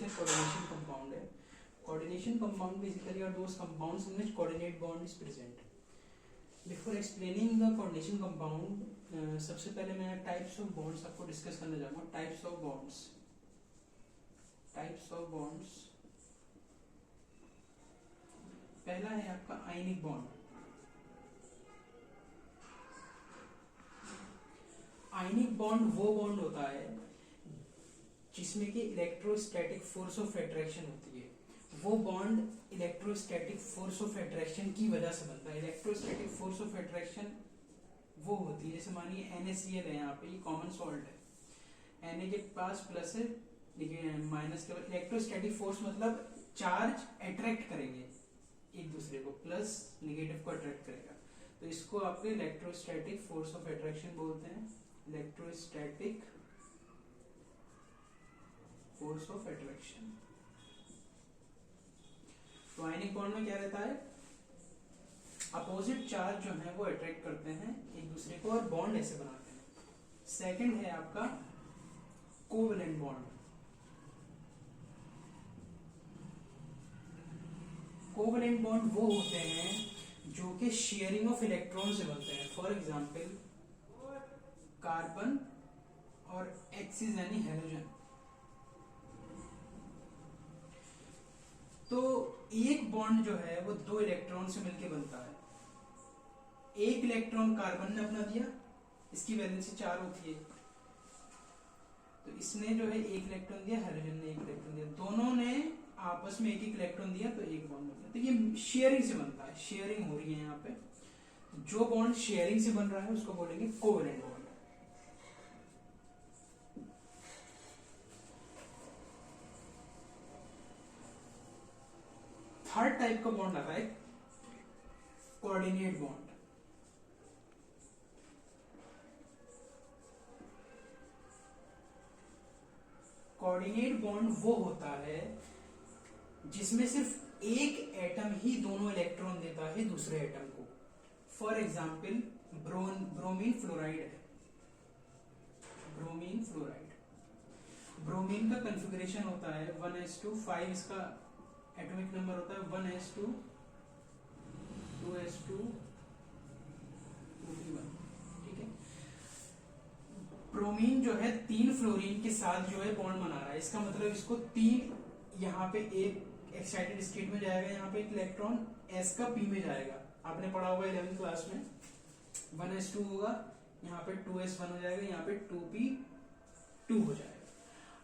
से coordination compound है. Coordination compound basically are those compounds in which coordinate bond is present. Before explaining the coordination compound, सबसे पहले मैं types of bonds आपको discuss करना चाहूँगा. Types of bonds. Types of bonds. पहला है आपका आयनिक बॉन्ड. आयनिक बॉन्ड वो बॉन्ड होता है जिसमें कि इलेक्ट्रोस्टैटिक फोर्स ऑफ अट्रैक्शन होती है. वो bond electrostatic force of attraction की वजह से बनता है. इलेक्ट्रोस्टैटिक फोर्स ऑफ अट्रैक्शन वो होती है, जैसे मानिए NaCl है, यहाँ पे ये कॉमन सॉल्ट है, Na के पास प्लस है, देखिए माइनस के बाद. इलेक्ट्रोस्टैटिक फोर्स मतलब चार्ज अट्रैक्ट करेंगे एक दूसरे को, प्लस निगेटिव को अट्रैक्ट करेगा, तो इसको आपके इलेक्ट्रोस्टैटिक फोर्स ऑफ अट्रैक्शन बोलते हैं. Electrostatic force of attraction. तो आयनिक बॉन्ड में क्या रहता है, अपोजिट चार्ज जो है वो अट्रैक्ट करते हैं एक दूसरे को और बॉन्ड ऐसे बनाते हैं. सेकंड है आपका कोवेलेंट बॉन्ड. कोवेलेंट बॉन्ड वो होते हैं जो कि शेयरिंग ऑफ इलेक्ट्रॉन से बनते हैं. फॉर एग्जांपल कार्बन और एक्सिस यानी हेलोजन. तो एक बॉन्ड जो है वो दो इलेक्ट्रॉन से मिलकर बनता है. एक इलेक्ट्रॉन कार्बन ने अपना दिया, इसकी वैलेंसी 4 होती है, तो इसने जो है एक इलेक्ट्रॉन दिया, हेलोजन ने एक इलेक्ट्रॉन दिया, दोनों ने आपस में एक एक इलेक्ट्रॉन दिया, तो एक बॉन्ड बन गया. तो ये शेयरिंग से बनता है, शेयरिंग हो रही है यहाँ पे. जो बॉन्ड शेयरिंग से बन रहा है उसको बोलेंगे कोवेलेंट बॉन्ड. थर्ड टाइप का बॉन्ड आता है कोऑर्डिनेट बॉन्ड. कोऑर्डिनेट बॉन्ड वो होता है जिसमें सिर्फ एक एटम ही दोनों इलेक्ट्रॉन देता है दूसरे एटम को. फॉर एग्जाम्पल ब्रोमीन फ्लोराइड है. ब्रोमीन फ्लोराइड, ब्रोमीन का कॉन्फ़िगरेशन होता है 1s2, 5 इसका एटॉमिक नंबर होता है, 1s2, 2s2, 2p1. ठीक है. ब्रोमीन जो है 3 फ्लोरीन के साथ जो है बॉन्ड बना रहा है. इसका मतलब इसको 3, यहाँ पे एक एक्साइटेड स्टेट में जाएगा, यहाँ पे एक इलेक्ट्रॉन s का p में जाएगा. आपने पढ़ा होगा 11th क्लास में. 1s2 होगा, यहाँ पे 2s1 हो जाएगा, यहाँ पे 2p2 हो जाएगा.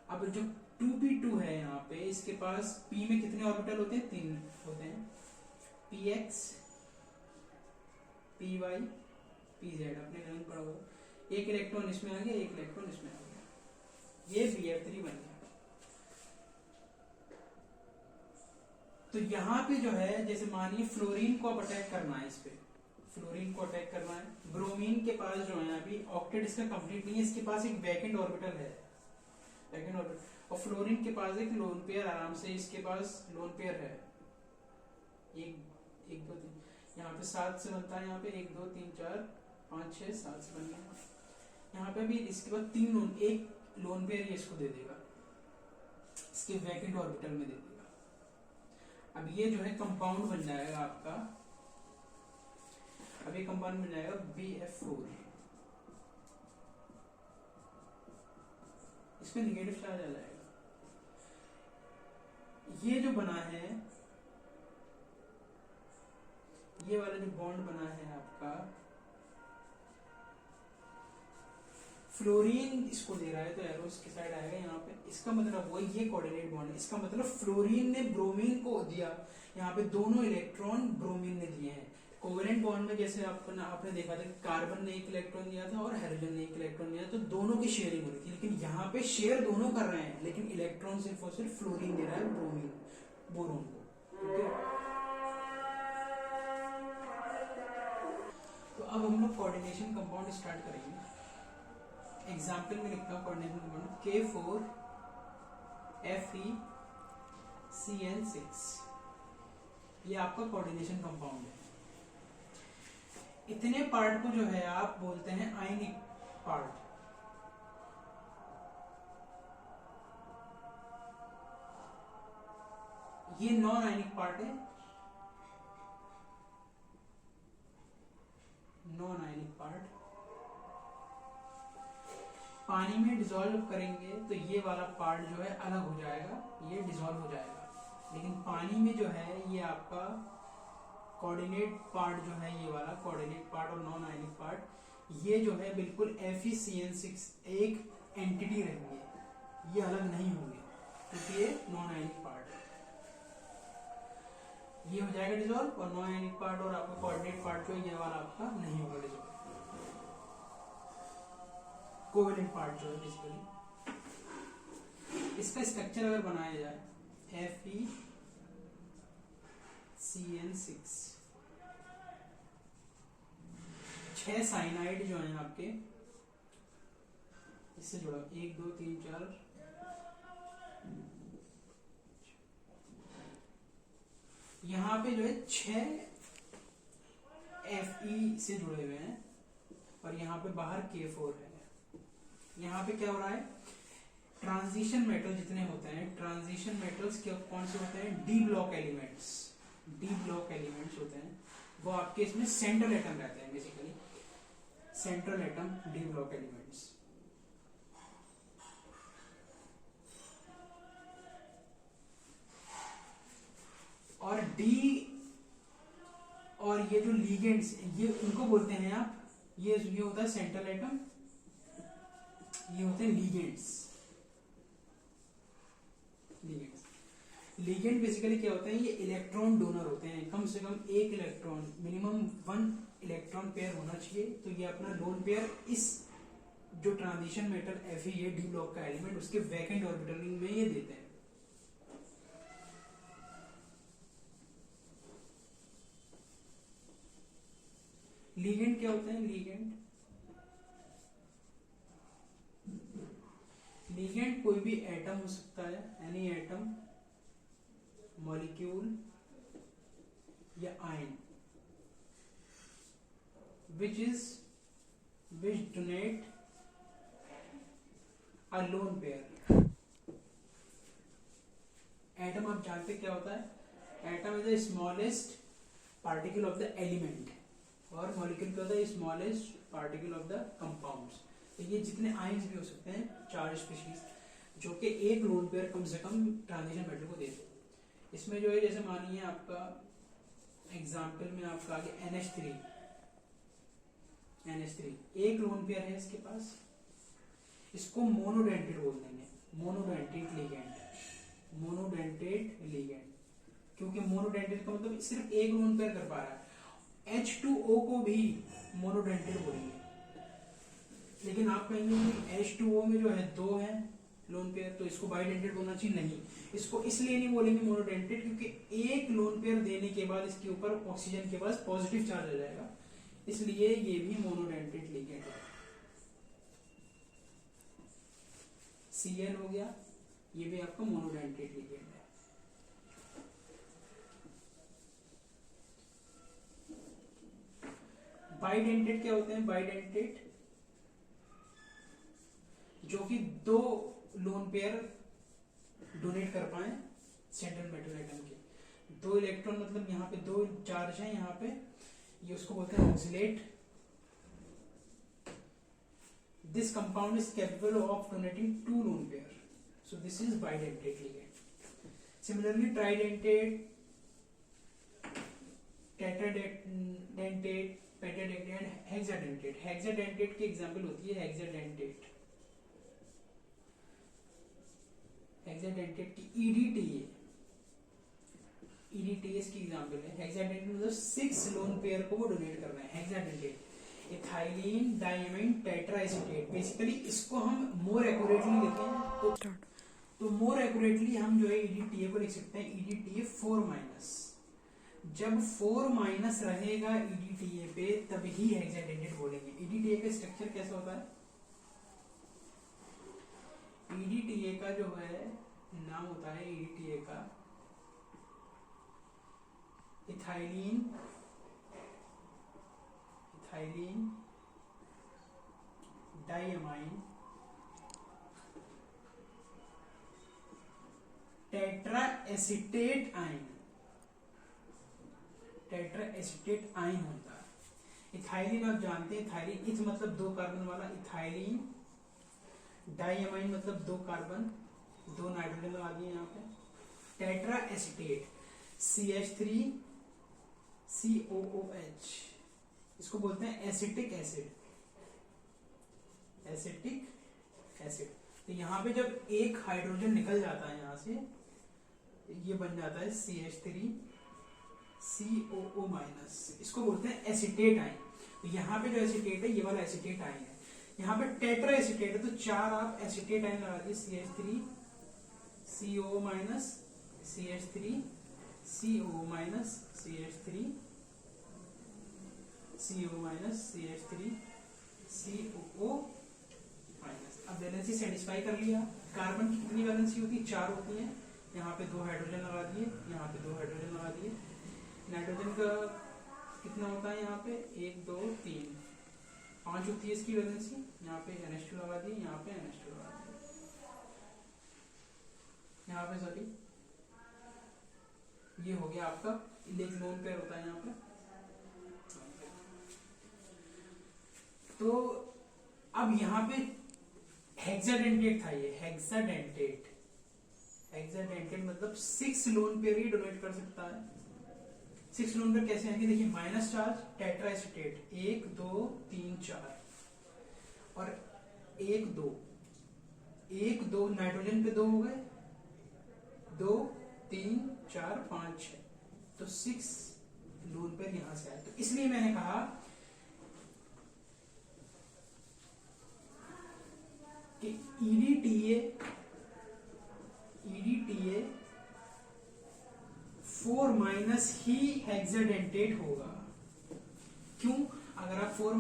अब जो 2p2 है यहाँ पे, इसके पास p में कितने ऑर्बिटल होते हैं, 3 होते हैं. px, py, pz आपने 11th पढ़ा होगा. एक इलेक्ट्रॉन इसमें आ गया, एक इलेक्ट्रॉन इसमें आ गया, ये Bf3 बन गया. तो यहाँ पे जो है, जैसे मानिए फ्लोरीन को अब अटैक करना है, इस पे फ्लोरीन को अटैक करना है. ब्रोमीन के पास जो है अभी ऑक्टेट इसका कंप्लीट नहीं है, इसके पास एक वैकेंट ऑर्बिटल है, वैकेंट ऑर्बिटल. और फ्लोरीन के पास एक लोन पेयर आराम से, इसके पास लोन पेयर है, 1 2 3, यहाँ पे 7 से बनता है, यहाँ पे 1 2 3 4 5 6 7 से बन गया. यहाँ पे भी इसके बाद 3 लोन, एक लोन पेयर ये इसको दे देगा, इसके वैकेंट ऑर्बिटल में दे देगा. अब ये जो है कंपाउंड बन जाएगा आपका, अब ये कंपाउंड बन जाएगा BF4. इस पे निगेटिव चार्ज आ जाएगा. ये जो बना है, ये वाला जो बॉन्ड बना है आपका, फ्लोरीन इसको दे रहा है तो एरो इसके साइड आएगा यहाँ पे. इसका मतलब वो ये कोऑर्डिनेट बॉन्ड है. इसका मतलब फ्लोरीन ने ब्रोमीन को दिया, यहाँ पे दोनों इलेक्ट्रॉन ब्रोमीन ने दिए हैं. कोवेलेंट बॉन्ड में जैसे आपने देखा था कार्बन ने एक इलेक्ट्रॉन दिया था और हाइड्रोजन ने एक इलेक्ट्रॉन दिया, तो दोनों की शेयरिंग हो रही थी. लेकिन यहाँ पे शेयर दोनों कर रहे हैं, लेकिन इलेक्ट्रॉन सिर्फ और सिर्फ फ्लोरीन दे रहा है ब्रोमीन, बोरोन को. तो अब हम लोग कोऑर्डिनेशन कंपाउंड स्टार्ट करेंगे. एग्जाम्पल में लिखता हूँ कोऑर्डिनेशन कंपाउंड K4FeCl6. ये आपका कोऑर्डिनेशन कंपाउंड है. इतने पार्ट को जो है आप बोलते हैं आयनिक पार्ट. ये नॉन आयनिक पार्ट है, नॉन आयनिक पार्ट। पानी में डिसॉल्व करेंगे तो ये वाला पार्ट जो है अलग हो जाएगा, ये डिसॉल्व हो जाएगा। लेकिन पानी में जो है ये आपका कोऑर्डिनेट पार्ट जो है, ये वाला कोऑर्डिनेट पार्ट और नॉन आयनिक पार्ट, ये जो है बिल्कुल FeCN6 एक एंटिटी रहेंगे, ये अलग नहीं होंगे क्योंकि ये नॉन आयनिक पार्ट है। ये हो जाएगा डिसॉल्व, और नॉन आयनिक पार्ट और आपका कोऑर्डिनेट पार्ट जो है ये वाला आपका नहीं होगा डिसॉल्व। कोवेलेंट पार्ट जो है बेसिकली, इसका स्ट्रक्चर अगर बनाया जाए FeCN6, 6 साइनाइड जो है आपके इससे जुड़ा, 1 2 3 4, यहां पे जो है 6 Fe से जुड़े हुए हैं और यहाँ पे बाहर K4 है। यहाँ पे क्या हो रहा है, ट्रांजिशन मेटल जितने होते हैं, ट्रांजिशन मेटल्स कौन से होते हैं, D block elements, D block elements होते हैं, वो आपके इसमें सेंट्रल एटम रहते हैं, basically central atom D block elements. और डी और ये जो लीगेंड्स, ये उनको बोलते हैं आप, ये होता है सेंट्रल एटम, ये होते हैं लीगेंड्स। लीगेंड बेसिकली क्या होते हैं, ये इलेक्ट्रॉन डोनर होते हैं, कम से कम एक इलेक्ट्रॉन, मिनिमम 1 इलेक्ट्रॉन पेयर होना चाहिए। तो ये अपना लोन पेयर इस जो ट्रांजिशन मेटल Fe है डी ब्लॉक का एलिमेंट, उसके वैकेंट ऑर्बिटल में ये देते हैं। लीगेंड क्या होते हैं, लीगेंड कोई भी एटम हो सकता है, एनी एटम, मॉलिक्यूल या ion, which donate a lone pair। Atom आप जानते क्या होता है, atom is the smallest particle of the element, और मॉलिक्यूल क्या होता है, smallest particle of the compounds. तो ये जितने आयन्स भी हो सकते हैं, 4 स्पीशीज, जो कि एक लोन पेयर कम से कम ट्रांजिशन मेटल को देते हैं। इसमें जो है, जैसे मानिए आपका एग्जाम्पल में आपका आगे NH3, एक लोन पेयर है इसके पास, इसको मोनोडेंटेट बोल देंगे, मोनोडेंटेट लिगेंड, क्योंकि मोनोडेंटेट का मतलब सिर्फ एक लोन पेयर कर पा रहा है। H2O को भी मोनोडेंटेट बोलेंगे, लेकिन आप कहेंगे H2O में जो है 2 है लोन पेयर, तो इसको बाइडेंटेट बोलना चाहिए, नहीं, इसको इसलिए नहीं बोलेंगे मोनोडेंटेट, क्योंकि एक लोन पेयर देने के बाद इसके ऊपर ऑक्सीजन के पास पॉजिटिव चार्ज आ जाएगा, इसलिए ये भी मोनोडेंटेट लिगेंड है। Cl हो गया, ये भी आपका मोनोडेंटेट लिगेंड है। बाइडेंटेट क्या होते हैं, बाइडेंटेट जो कि 2 लोन पेयर डोनेट कर पाए सेंट्रल मेटल एटम के, 2 इलेक्ट्रॉन, मतलब यहाँ पे 2 चार्ज है, यहाँ पे ये उसको बोलते हैं oxalate. This compound is capable of donating 2 lone pair, so this is bidentate ligand. Similarly tridentate, tetradentate, pentadentate, hexadentate. Hexadentate की एग्जांपल होती है हेक्साडेंटेट, हेक्साडेंटेट की EDTA की एग्जांपल है। हेक्साडेंटेट मतलब 6 लोन पेयर को वो डोनेट कर रहे हैं, हेक्साडेंटेट। इथाइलिन डायमीन टेट्राएसीटेट, बेसिकली इसको हम मोर एक्यूरेटली लिखें तो मोर एक्यूरेटली हम जो है EDTA को लिख सकते हैं EDTA 4-। जब 4- रहेगा EDTA पे तभी हेक्साडेंटेट बोलेंगे। EDTA का स्ट्रक्चर कैसा होता है, EDTA का जो है नाम होता है, EDTA का ethylene diamine tetra acetate ion, tetra acetate ion होता है। इथाइलिन आप जानते हैं, इथाइलिन इथ मतलब 2 कार्बन वाला, इथाइलिन डाइअमाइन मतलब 2 कार्बन 2 नाइट्रोजन लगा दिए यहाँ पे। टेट्रा एसिटेट CH3 COOH, इसको बोलते हैं एसिटिक एसिड, एसिटिक एसिड। तो यहाँ पे जब एक हाइड्रोजन निकल जाता है यहाँ से, ये बन जाता है CH3 COO-, इसको बोलते हैं एसिटेट आयन। तो यहाँ पे जो एसिटेट है ये वाला एसिटेट आयन है। यहाँ पे टेट्रा एसिटेट है तो 4 आप एसिटेट आयन लगा दिए, CH3 COO-, CH3 COO-, CH3 COO-, CH3 COO-। अब वैलेंसी सेटिस्फाई कर लिया। कार्बन की कितनी वैलेंसी होती है? 4 होती है। यहाँ पे 2 हाइड्रोजन लगा दिए, यहाँ पे 2 हाइड्रोजन लगा दिए। नाइट्रोजन का कितना होता है यहाँ पे? 1 2 3 5 होती है इसकी वैलेंसी। यहाँ पे NH2 लगा दिए, यहाँ पे NH2 लगा दिए, यहाँ पे सॉरी ये हो गया आपका एक लोन पेयर होता है यहाँ पे। तो अब यहाँ पे हेक्साडेंटेट था, ये हेक्साडेंटेट, हेक्साडेंटेट मतलब 6 लोन पेयर ही डोनेट कर सकता है। 6 लोन पेयर कैसे आएंगे? देखिए माइनस चार्ज टेट्रा एसिटेट 1 2 3 4 और 1 2 1 2 नाइट्रोजन पे 2 हो गए, 2 3 4 5 6, तो 6 लोन पेयर यहां से आए। तो इसलिए मैंने कहा कि EDTA 4- ही हेक्साडेंटेट होगा। क्यों? अगर आप 4-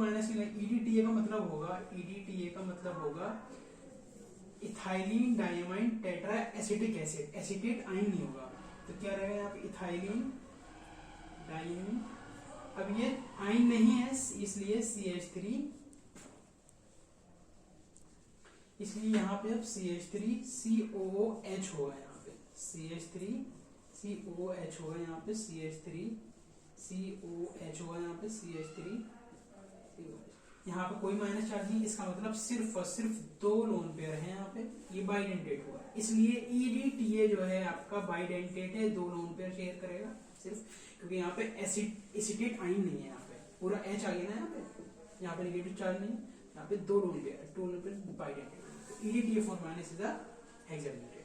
EDTA का मतलब होगा, EDTA का मतलब होगा ethylene diamine tetra acetic acid, acetate ion नहीं होगा। तो क्या रहेगा यहाँ पे? Ethylene diamine. अब ये आयन नहीं है इसलिए CH3, इसलिए यहाँ पे अब CH3 COOH होगा, यहाँ पे CH3 COOH होगा, यहाँ पे CH3 COH होगा, यहाँ पे CH3 यहाँ पे कोई माइनस चार्ज नहीं। इसका मतलब सिर्फ और सिर्फ 2 लोन पेयर है यहाँ पे, ये बाइडेंटेट हुआ। इसलिए EDTA जो है आपका बाइडेंटेट है, 2 लोन पेयर शेयर करेगा सिर्फ, क्योंकि यहाँ पे एसिटेट आयन नहीं है। यहाँ पे पूरा H आ गया ना, यहाँ पे नेगेटिव चार्ज नहीं, यहाँ पे 2 lone pair bidentate. EDTA 4- is a hexadentate।